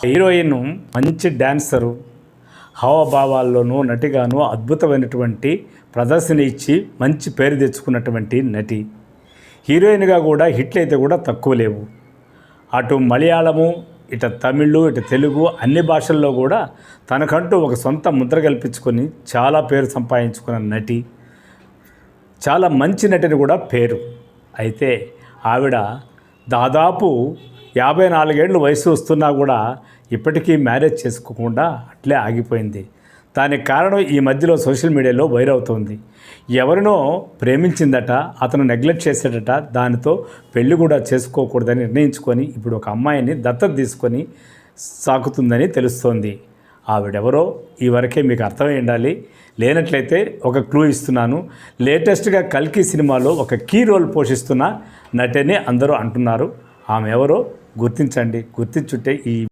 Heroine మంచి dancer, హావభావాల్లోనూ నటిగాను అద్భుతమైనటువంటి ప్రదర్శన ఇచ్చి మంచి పేరు తెచ్చుకున్నటువంటి నటి. హీరోయిన్గా కూడా హిట్లు అయితే కూడా తక్కువ లేవు. అటు మలయాళము, ఇటు తమిళ్, ఇటు తెలుగు అన్ని భాషల్లో కూడా తనకంటూ ఒక సొంత ముద్ర కల్పించుకొని చాలా పేరు సంపాదించుకున్న నటి. చాలా మంచి నటిని కూడా పేరు. అయితే ఆవిడ దాదాపు 54 ఏళ్ళు వయసు వస్తున్నా కూడా ఇప్పటికీ మ్యారేజ్ చేసుకోకుండా అట్లే ఆగిపోయింది. దానికి కారణం ఈ మధ్యలో సోషల్ మీడియాలో వైరల్ అవుతుంది. ఎవరినో ప్రేమించిందట, అతను నెగ్లెక్ట్ చేసేటట, దానితో పెళ్లి కూడా చేసుకోకూడదని నిర్ణయించుకొని ఇప్పుడు ఒక అమ్మాయిని దత్తత తీసుకొని సాకుతుందని తెలుస్తోంది. ఆవిడెవరో ఈ వరకే మీకు అర్థమై ఉండాలి. లేనట్లయితే ఒక క్లూ ఇస్తున్నాను. లేటెస్ట్గా కల్కి సినిమాలో ఒక కీ రోల్ పోషిస్తున్న నటిని అందరూ అంటున్నారు. ఆమె ఎవరో గుర్తించండి. గుర్తించుంటే ఈ